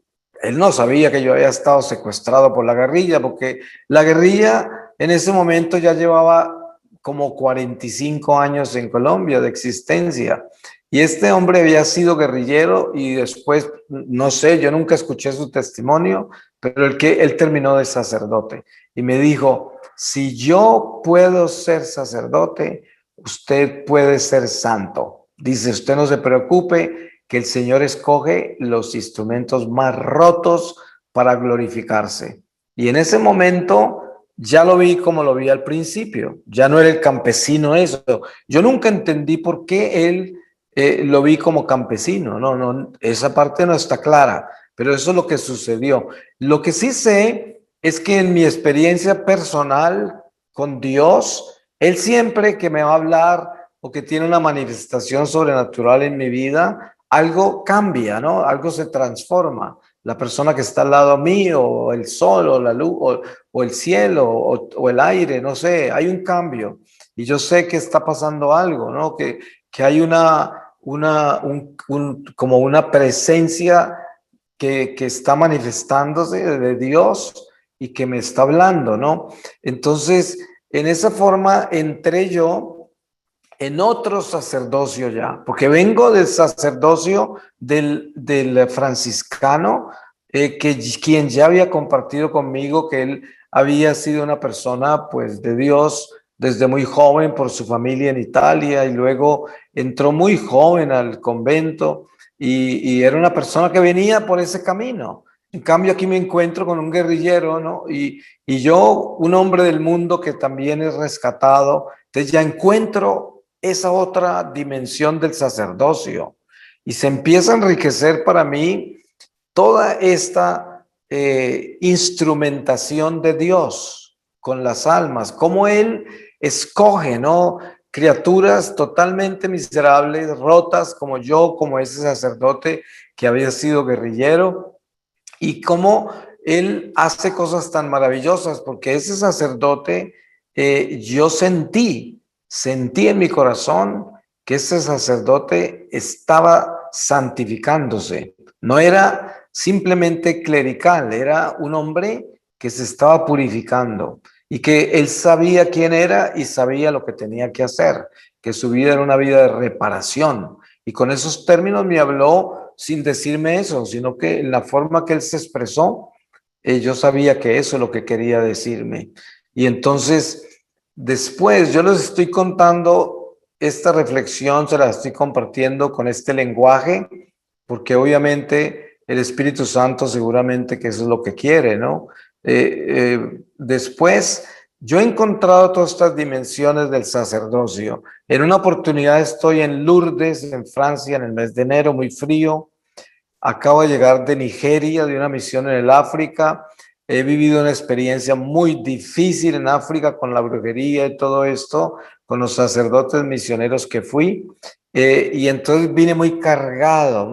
él no sabía que yo había estado secuestrado por la guerrilla, porque la guerrilla en ese momento ya llevaba como 45 años en Colombia de existencia. Y este hombre había sido guerrillero y después, no sé, yo nunca escuché su testimonio, pero él terminó de sacerdote. Y me dijo, si yo puedo ser sacerdote, usted puede ser santo. Dice, usted no se preocupe, que el Señor escoge los instrumentos más rotos para glorificarse. Y en ese momento ya lo vi como lo vi al principio, ya no era el campesino eso. Yo nunca entendí por qué él lo vi como campesino, no, esa parte no está clara, pero eso es lo que sucedió. Lo que sí sé es que en mi experiencia personal con Dios, Él siempre que me va a hablar o que tiene una manifestación sobrenatural en mi vida, algo cambia, ¿no? Algo se transforma. La persona que está al lado mío, o el sol, o la luz, o el cielo, o el aire, no sé, hay un cambio. Y yo sé que está pasando algo, ¿no? Que hay como una presencia que está manifestándose de Dios y que me está hablando, ¿no? Entonces, en esa forma entré yo en otro sacerdocio ya, porque vengo del sacerdocio del franciscano, quien ya había compartido conmigo que él había sido una persona pues de Dios desde muy joven por su familia en Italia y luego entró muy joven al convento y era una persona que venía por ese camino. En cambio aquí me encuentro con un guerrillero, ¿no? Y yo, un hombre del mundo que también es rescatado, entonces ya encuentro esa otra dimensión del sacerdocio y se empieza a enriquecer para mí toda esta instrumentación de Dios con las almas, cómo Él escoge, ¿no? Criaturas totalmente miserables, rotas como yo, como ese sacerdote que había sido guerrillero, y cómo Él hace cosas tan maravillosas, porque ese sacerdote, yo sentí en mi corazón que ese sacerdote estaba santificándose. No era simplemente clerical, era un hombre que se estaba purificando y que él sabía quién era y sabía lo que tenía que hacer, que su vida era una vida de reparación. Y con esos términos me habló sin decirme eso, sino que en la forma que él se expresó, yo sabía que eso es lo que quería decirme. Y entonces, después yo les estoy contando esta reflexión, se la estoy compartiendo con este lenguaje, porque obviamente el Espíritu Santo seguramente que eso es lo que quiere, ¿no? Después, yo he encontrado todas estas dimensiones del sacerdocio. En una oportunidad estoy en Lourdes, en Francia, en el mes de enero, muy frío. Acabo de llegar de Nigeria, de una misión en el África. He vivido una experiencia muy difícil en África con la brujería y todo esto, con los sacerdotes misioneros que fui. Y entonces vine muy pesado,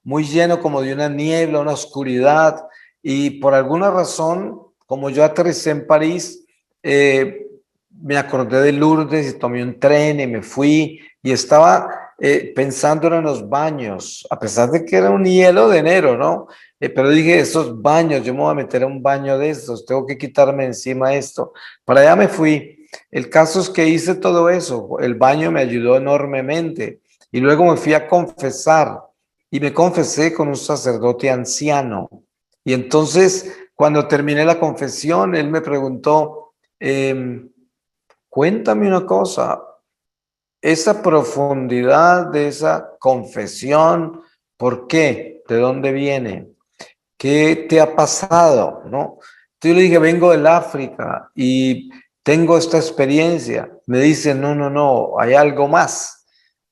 muy lleno como de una niebla, una oscuridad. Y por alguna razón, como yo aterricé en París, me acordé de Lourdes y tomé un tren y me fui y estaba pensando en los baños, a pesar de que era un hielo de enero, ¿no? Pero dije, esos baños, yo me voy a meter a un baño de estos, tengo que quitarme encima esto. Para allá me fui. El caso es que hice todo eso, el baño me ayudó enormemente y luego me fui a confesar y me confesé con un sacerdote anciano. Y entonces, cuando terminé la confesión, él me preguntó, cuéntame una cosa, esa profundidad de esa confesión, ¿por qué? ¿De dónde viene? ¿Qué te ha pasado? ¿No? Yo le dije, vengo del África y tengo esta experiencia. Me dice, no, hay algo más.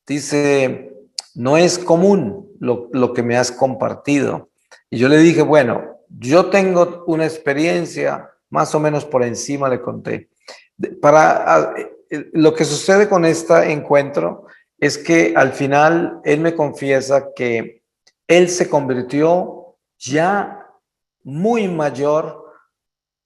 Dice, no es común lo que me has compartido. Y yo le dije, bueno, yo tengo una experiencia, más o menos por encima le conté. Lo que sucede con este encuentro es que al final él me confiesa que él se convirtió ya muy mayor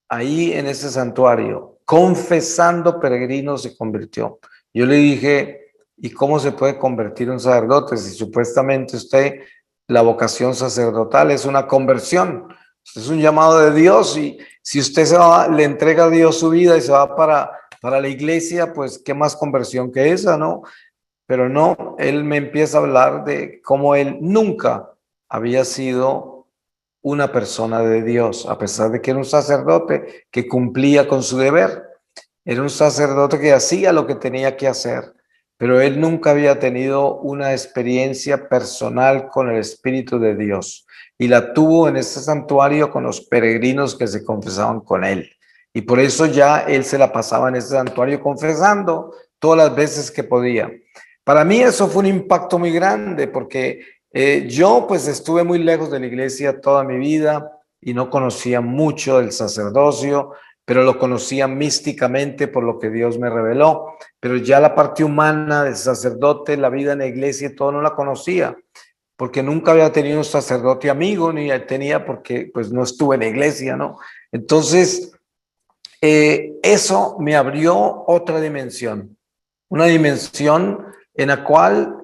ahí en ese santuario, confesando peregrinos se convirtió. Yo le dije, ¿y cómo se puede convertir un sacerdote si supuestamente usted, la vocación sacerdotal es una conversión? Es un llamado de Dios y si usted se va, le entrega a Dios su vida y se va para la iglesia, pues qué más conversión que esa, ¿no? Pero no, él me empieza a hablar de cómo él nunca había sido una persona de Dios, a pesar de que era un sacerdote que cumplía con su deber. Era un sacerdote que hacía lo que tenía que hacer, pero él nunca había tenido una experiencia personal con el Espíritu de Dios y la tuvo en este santuario con los peregrinos que se confesaban con él. Y por eso ya él se la pasaba en ese santuario confesando todas las veces que podía. Para mí eso fue un impacto muy grande porque yo pues estuve muy lejos de la iglesia toda mi vida y no conocía mucho del sacerdocio, pero lo conocía místicamente por lo que Dios me reveló. Pero ya la parte humana del sacerdote, la vida en la iglesia y todo no la conocía, porque nunca había tenido un sacerdote amigo, ni tenía porque pues no estuve en la iglesia, ¿no? Entonces, eso me abrió otra dimensión, una dimensión en la cual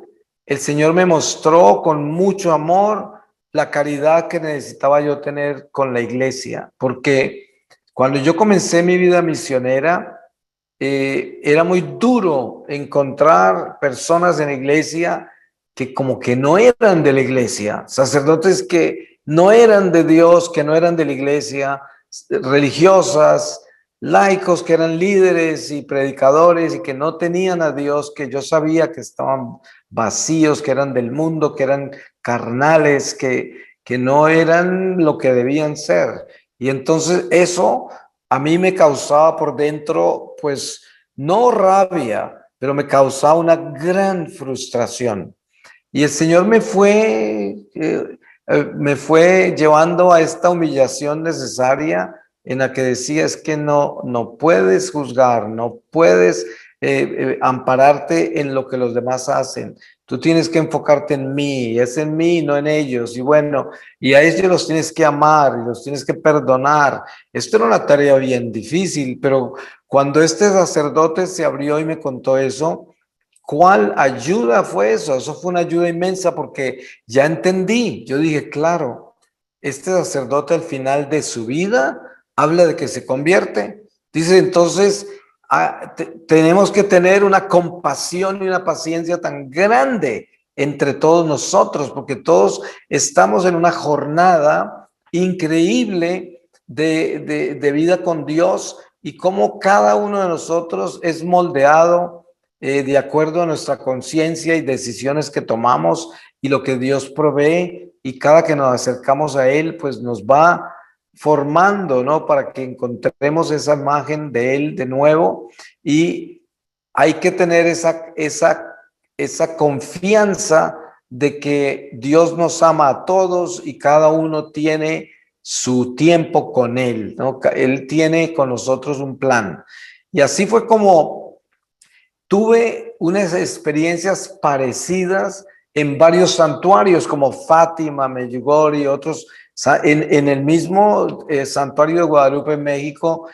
el Señor me mostró con mucho amor la caridad que necesitaba yo tener con la iglesia, porque cuando yo comencé mi vida misionera, era muy duro encontrar personas en la iglesia que como que no eran de la iglesia, sacerdotes que no eran de Dios, que no eran de la iglesia, religiosas, laicos que eran líderes y predicadores y que no tenían a Dios, que yo sabía que estaban vacíos, que eran del mundo, que eran carnales, que no eran lo que debían ser. Y entonces eso a mí me causaba por dentro, pues, no rabia, pero me causaba una gran frustración. Y el Señor me fue llevando a esta humillación necesaria en la que decía, es que no puedes juzgar, no puedes ampararte en lo que los demás hacen. Tú tienes que enfocarte en mí, es en mí, no en ellos. Y bueno, y a ellos los tienes que amar y los tienes que perdonar. Esto era una tarea bien difícil, pero cuando este sacerdote se abrió y me contó eso, ¿cuál ayuda fue eso? Eso fue una ayuda inmensa porque ya entendí. Yo dije, claro, este sacerdote al final de su vida habla de que se convierte. Dice, entonces, tenemos que tener una compasión y una paciencia tan grande entre todos nosotros, porque todos estamos en una jornada increíble de vida con Dios y cómo cada uno de nosotros es moldeado de acuerdo a nuestra conciencia y decisiones que tomamos y lo que Dios provee, y cada que nos acercamos a Él, pues nos va formando, ¿no? Para que encontremos esa imagen de Él de nuevo, y hay que tener esa confianza de que Dios nos ama a todos y cada uno tiene su tiempo con Él, ¿no? Él tiene con nosotros un plan. Y así fue como tuve unas experiencias parecidas en varios santuarios como Fátima, Medjugorje y otros. En el mismo santuario de Guadalupe en México,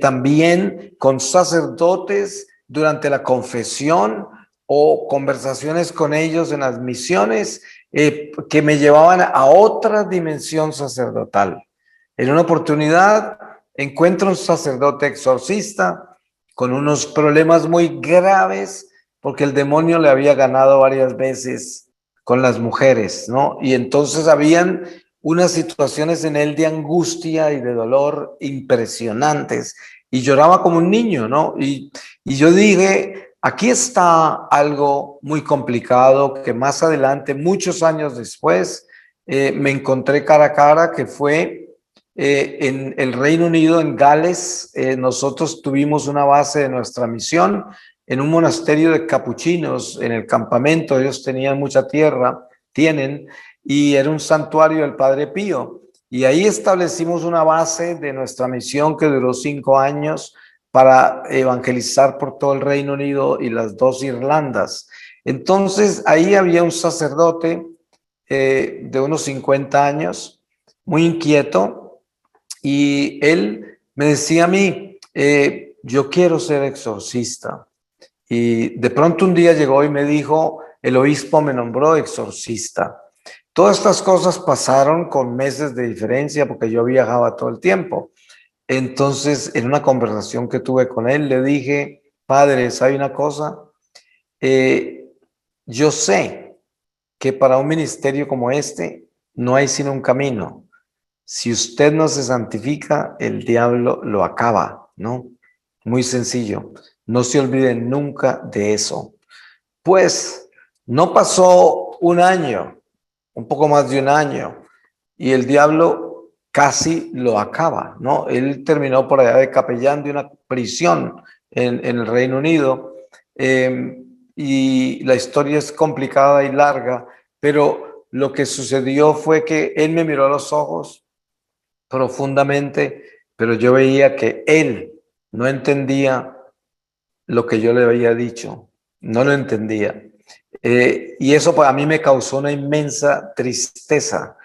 también con sacerdotes durante la confesión o conversaciones con ellos en las misiones, que me llevaban a otra dimensión sacerdotal. En una oportunidad encuentro un sacerdote exorcista con unos problemas muy graves porque el demonio le había ganado varias veces con las mujeres, ¿no? Y entonces habían unas situaciones en él de angustia y de dolor impresionantes, y lloraba como un niño, ¿no? Y yo dije, aquí está algo muy complicado que más adelante, muchos años después, me encontré cara a cara, que fue en el Reino Unido, en Gales. Nosotros tuvimos una base de nuestra misión en un monasterio de capuchinos en el campamento. Ellos tenían mucha tierra, tienen, y era un santuario del Padre Pío. Y ahí establecimos una base de nuestra misión que duró 5 años para evangelizar por todo el Reino Unido y las 2 Irlandas. Entonces, ahí había un sacerdote de unos 50 años, muy inquieto, y él me decía a mí, yo quiero ser exorcista. Y de pronto un día llegó y me dijo, el obispo me nombró exorcista. Todas estas cosas pasaron con meses de diferencia porque yo viajaba todo el tiempo. Entonces, en una conversación que tuve con él, le dije, padre, ¿sabe una cosa? Eh, yo sé que para un ministerio como este no hay sino un camino. Si usted no se santifica, el diablo lo acaba, ¿no? Muy sencillo. No se olviden nunca de eso. Pues no pasó un año, un poco más de un año, y el diablo casi lo acaba, ¿no? Él terminó por allá de capellán de una prisión en el Reino Unido, y la historia es complicada y larga, pero lo que sucedió fue que él me miró a los ojos profundamente, pero yo veía que él no entendía lo que yo le había dicho, no lo entendía. Y eso para mí me causó una inmensa tristeza.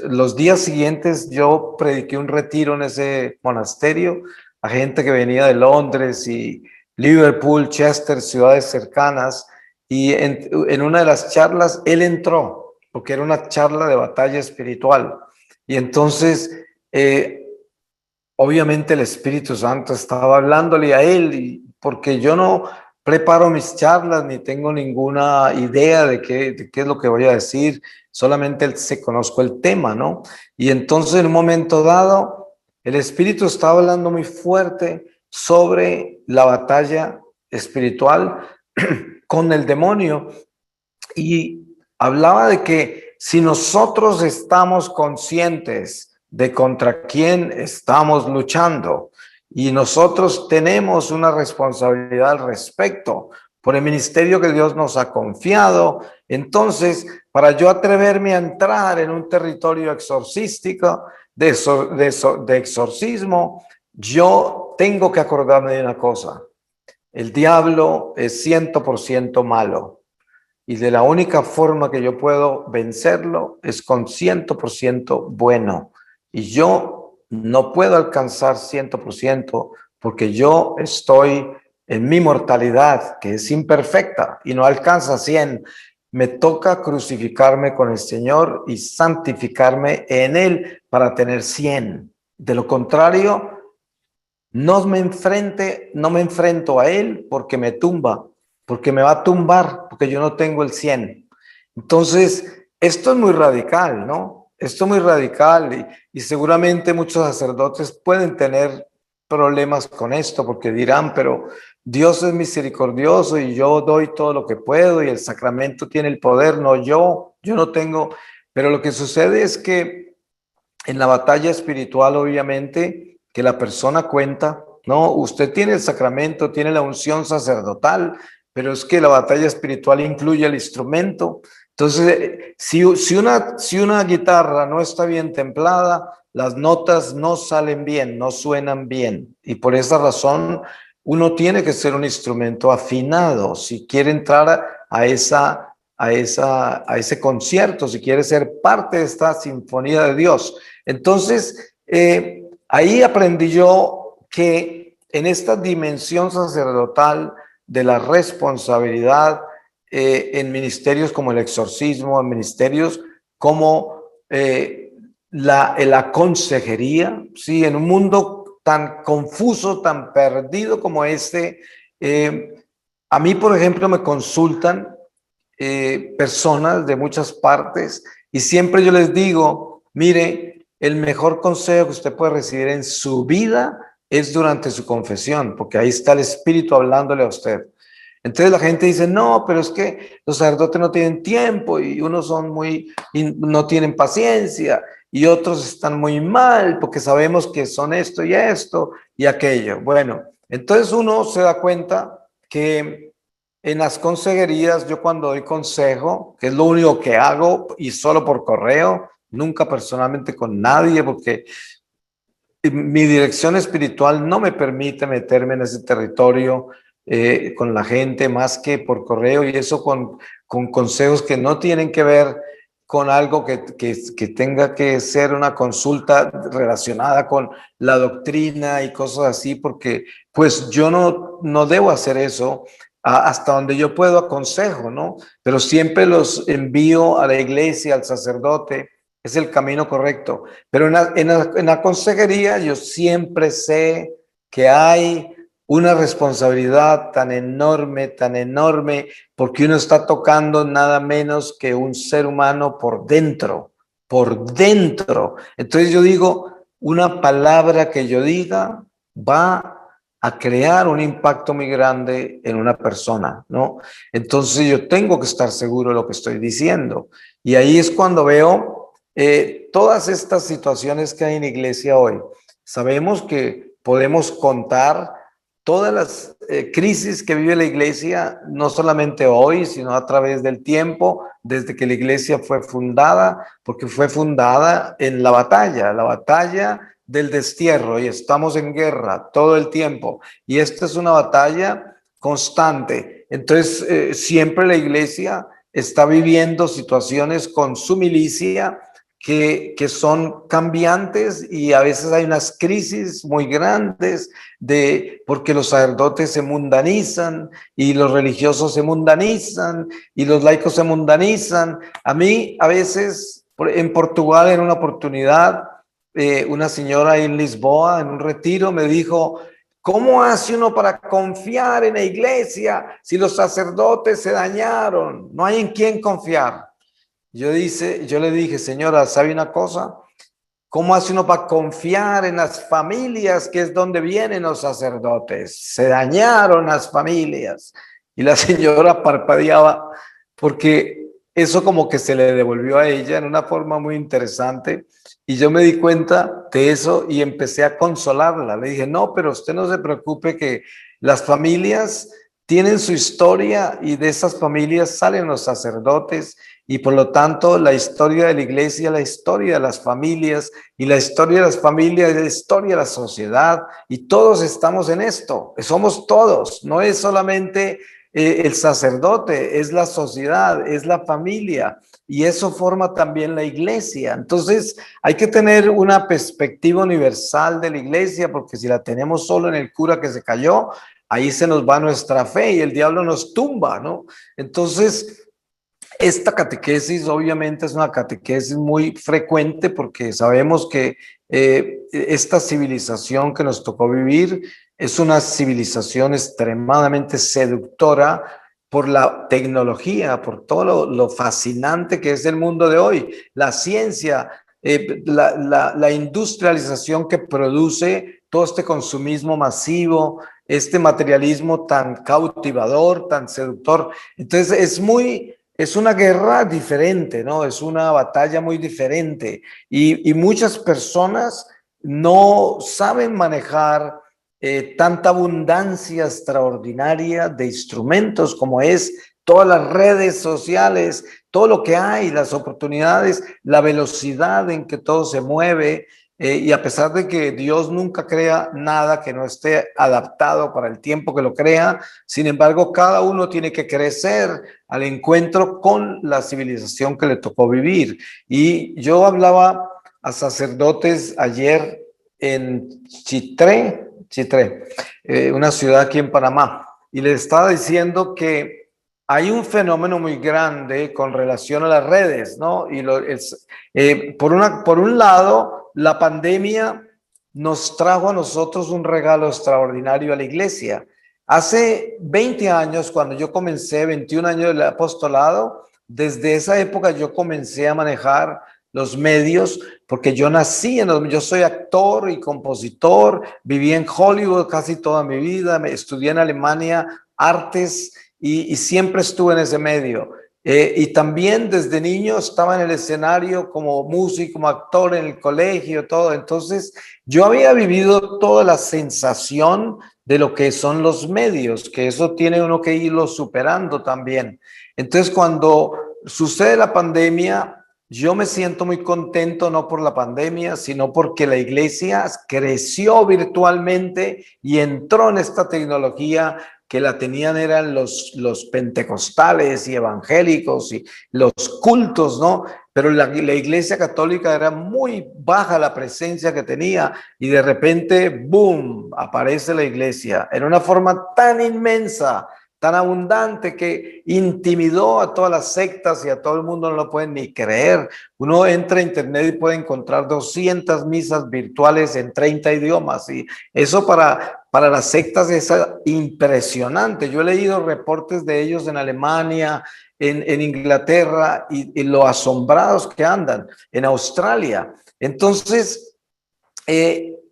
Los días siguientes yo prediqué un retiro en ese monasterio a gente que venía de Londres y Liverpool, Chester, ciudades cercanas, y en una de las charlas él entró, porque era una charla de batalla espiritual. Y entonces, obviamente el Espíritu Santo estaba hablándole a él, porque yo no preparo mis charlas ni tengo ninguna idea de qué es lo que voy a decir, solamente se conozco el tema, ¿no? Y entonces en un momento dado, el Espíritu estaba hablando muy fuerte sobre la batalla espiritual con el demonio y hablaba de que si nosotros estamos conscientes de contra quién estamos luchando y nosotros tenemos una responsabilidad al respecto por el ministerio que Dios nos ha confiado, entonces para yo atreverme a entrar en un territorio exorcístico, de exorcismo, yo tengo que acordarme de una cosa: el diablo es 100% malo. Y de la única forma que yo puedo vencerlo es con 100% bueno. Y yo no puedo alcanzar 100% porque yo estoy en mi mortalidad, que es imperfecta y no alcanza 100. Me toca crucificarme con el Señor y santificarme en Él para tener 100. De lo contrario, no me enfrento a Él porque me tumba, porque me va a tumbar, porque yo no tengo el 100. Entonces, esto es muy radical, ¿no? Esto es muy radical y seguramente muchos sacerdotes pueden tener problemas con esto porque dirán, pero Dios es misericordioso y yo doy todo lo que puedo y el sacramento tiene el poder, no yo no tengo. Pero lo que sucede es que en la batalla espiritual, obviamente, que la persona cuenta, ¿no? Usted tiene el sacramento, tiene la unción sacerdotal, pero es que la batalla espiritual incluye el instrumento. Entonces, si una guitarra no está bien templada, las notas no salen bien, no suenan bien. Y por esa razón, uno tiene que ser un instrumento afinado si quiere entrar a ese concierto, si quiere ser parte de esta sinfonía de Dios. Entonces, ahí aprendí yo que en esta dimensión sacerdotal de la responsabilidad, en ministerios como el exorcismo, en ministerios como la consejería, ¿sí? En un mundo tan confuso, tan perdido como este, a mí, por ejemplo, me consultan personas de muchas partes y siempre yo les digo, mire, el mejor consejo que usted puede recibir en su vida es durante su confesión, porque ahí está el Espíritu hablándole a usted. Entonces la gente dice, no, pero es que los sacerdotes no tienen tiempo y unos son no tienen paciencia y otros están muy mal porque sabemos que son esto y aquello. Bueno, entonces uno se da cuenta que en las consejerías, yo cuando doy consejo, que es lo único que hago y solo por correo, nunca personalmente con nadie, porque mi dirección espiritual no me permite meterme en ese territorio con la gente más que por correo y eso con consejos que no tienen que ver con algo que tenga que ser una consulta relacionada con la doctrina y cosas así, porque pues yo no debo hacer eso. Hasta donde yo puedo aconsejo, ¿no? Pero siempre los envío a la iglesia, al sacerdote, es el camino correcto. Pero en la consejería yo siempre sé que hay una responsabilidad tan enorme, porque uno está tocando nada menos que un ser humano por dentro, por dentro. Entonces yo digo, una palabra que yo diga va a crear un impacto muy grande en una persona, ¿no? Entonces yo tengo que estar seguro de lo que estoy diciendo. Y ahí es cuando veo todas estas situaciones que hay en la iglesia hoy. Sabemos que podemos contar todas las crisis que vive la iglesia, no solamente hoy, sino a través del tiempo, desde que la iglesia fue fundada, porque fue fundada en la batalla del destierro, y estamos en guerra todo el tiempo. Y esta es una batalla constante. Entonces, siempre la iglesia está viviendo situaciones con su milicia que son cambiantes y a veces hay unas crisis muy grandes porque los sacerdotes se mundanizan y los religiosos se mundanizan y los laicos se mundanizan. A mí a veces en Portugal en una oportunidad una señora en Lisboa en un retiro me dijo: ¿cómo hace uno para confiar en la iglesia si los sacerdotes se dañaron? No hay en quién confiar. Yo le dije: señora, ¿sabe una cosa? ¿Cómo hace uno para confiar en las familias, que es donde vienen los sacerdotes? Se dañaron las familias. Y la señora parpadeaba porque eso como que se le devolvió a ella en una forma muy interesante. Y yo me di cuenta de eso y empecé a consolarla. Le dije: no, pero usted no se preocupe, que las familias tienen su historia y de esas familias salen los sacerdotes. Y por lo tanto, la historia de la iglesia, la historia de las familias, y la historia de las familias es la historia de la sociedad, y todos estamos en esto, somos todos, no es solamente el sacerdote, es la sociedad, es la familia, y eso forma también la iglesia. Entonces, hay que tener una perspectiva universal de la iglesia, porque si la tenemos solo en el cura que se cayó, ahí se nos va nuestra fe y el diablo nos tumba, ¿no? Entonces, esta catequesis obviamente es una catequesis muy frecuente porque sabemos que esta civilización que nos tocó vivir es una civilización extremadamente seductora por la tecnología, por todo lo fascinante que es el mundo de hoy, la ciencia, la industrialización que produce todo este consumismo masivo, este materialismo tan cautivador, tan seductor. Entonces es una guerra diferente, ¿no? Es una batalla muy diferente y muchas personas no saben manejar tanta abundancia extraordinaria de instrumentos como es todas las redes sociales, todo lo que hay, las oportunidades, la velocidad en que todo se mueve. Y a pesar de que Dios nunca crea nada que no esté adaptado para el tiempo que lo crea, sin embargo, cada uno tiene que crecer al encuentro con la civilización que le tocó vivir. Y yo hablaba a sacerdotes ayer en Chitré, una ciudad aquí en Panamá, y les estaba diciendo que hay un fenómeno muy grande con relación a las redes, ¿no? Y por un lado, la pandemia nos trajo a nosotros un regalo extraordinario a la iglesia. Hace 20 años, cuando yo comencé, 21 años del apostolado, desde esa época yo comencé a manejar los medios, porque yo yo soy actor y compositor, viví en Hollywood casi toda mi vida, me estudié en Alemania artes y siempre estuve en ese medio. Y también desde niño estaba en el escenario como músico, como actor en el colegio, todo. Entonces yo había vivido toda la sensación de lo que son los medios, que eso tiene uno que irlo superando también. Entonces cuando sucede la pandemia, yo me siento muy contento, no por la pandemia, sino porque la iglesia creció virtualmente y entró en esta tecnología que la tenían eran los pentecostales y evangélicos y los cultos, ¿no? Pero la iglesia católica era muy baja la presencia que tenía y de repente, ¡boom!, aparece la iglesia en una forma tan inmensa, tan abundante, que intimidó a todas las sectas y a todo el mundo, no lo pueden ni creer. Uno entra a internet y puede encontrar 200 misas virtuales en 30 idiomas y eso para las sectas es impresionante. Yo he leído reportes de ellos en Alemania, en Inglaterra y lo asombrados que andan, en Australia. Entonces,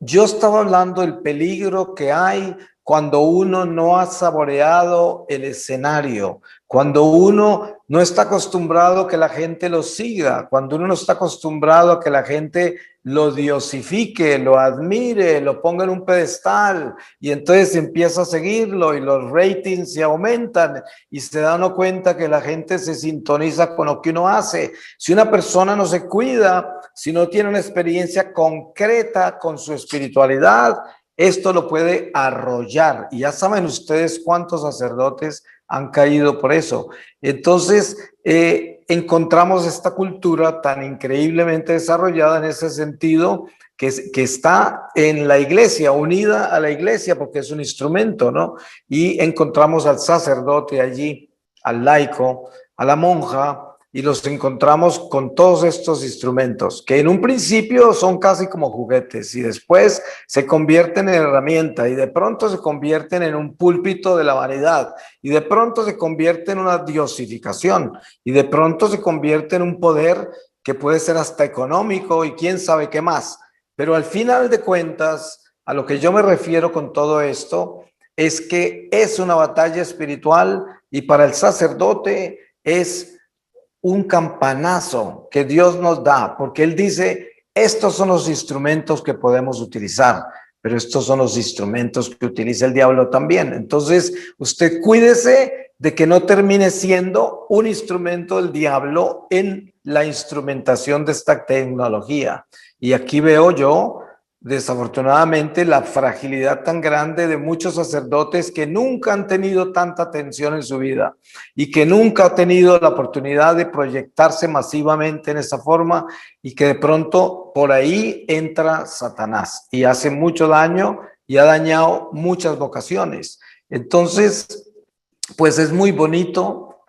yo estaba hablando del peligro que hay cuando uno no ha saboreado el escenario, cuando uno no está acostumbrado a que la gente lo siga, cuando uno no está acostumbrado a que la gente lo diosifique, lo admire, lo ponga en un pedestal y entonces empieza a seguirlo y los ratings se aumentan y se da uno cuenta que la gente se sintoniza con lo que uno hace. Si una persona no se cuida, si no tiene una experiencia concreta con su espiritualidad, esto lo puede arrollar. Y ya saben ustedes cuántos sacerdotes han caído por eso. Entonces, encontramos esta cultura tan increíblemente desarrollada en ese sentido, que está en la iglesia, unida a la iglesia, porque es un instrumento, ¿no? Y encontramos al sacerdote allí, al laico, a la monja, y los encontramos con todos estos instrumentos, que en un principio son casi como juguetes, y después se convierten en herramienta, y de pronto se convierten en un púlpito de la vanidad, y de pronto se convierte en una diosificación, y de pronto se convierte en un poder que puede ser hasta económico y quién sabe qué más. Pero al final de cuentas, a lo que yo me refiero con todo esto es que es una batalla espiritual, y para el sacerdote es un campanazo que Dios nos da, porque Él dice, estos son los instrumentos que podemos utilizar, pero estos son los instrumentos que utiliza el diablo también. Entonces, usted cuídese de que no termine siendo un instrumento del diablo en la instrumentación de esta tecnología. Y aquí veo yo, desafortunadamente, la fragilidad tan grande de muchos sacerdotes que nunca han tenido tanta atención en su vida y que nunca han tenido la oportunidad de proyectarse masivamente en esa forma, y que de pronto por ahí entra Satanás y hace mucho daño y ha dañado muchas vocaciones. Entonces, pues es muy bonito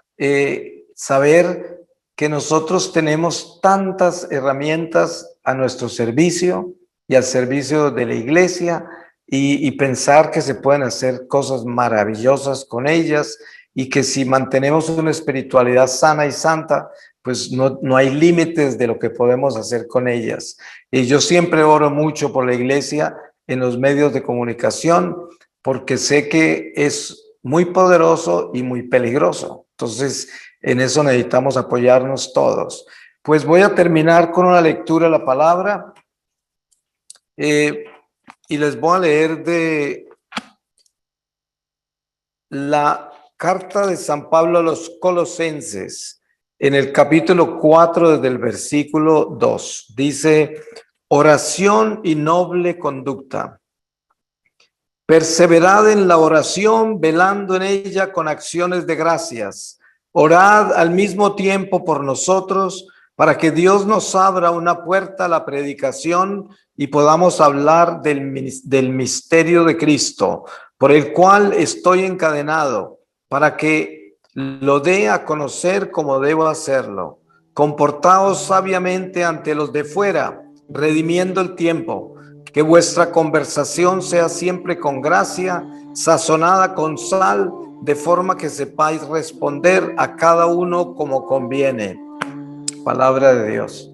saber que nosotros tenemos tantas herramientas a nuestro servicio y al servicio de la iglesia, y pensar que se pueden hacer cosas maravillosas con ellas, y que si mantenemos una espiritualidad sana y santa, pues no hay límites de lo que podemos hacer con ellas. Y yo siempre oro mucho por la iglesia en los medios de comunicación, porque sé que es muy poderoso y muy peligroso. Entonces, en eso necesitamos apoyarnos todos. Pues voy a terminar con una lectura de la palabra, y les voy a leer de la carta de San Pablo a los Colosenses, en el capítulo 4, desde el versículo 2. Dice: oración y noble conducta. Perseverad en la oración, velando en ella con acciones de gracias. Orad al mismo tiempo por nosotros, para que Dios nos abra una puerta a la predicación y podamos hablar del misterio de Cristo, por el cual estoy encadenado, para que lo dé a conocer como debo hacerlo. Comportaos sabiamente ante los de fuera, redimiendo el tiempo. Que vuestra conversación sea siempre con gracia, sazonada con sal, de forma que sepáis responder a cada uno como conviene. Palabra de Dios.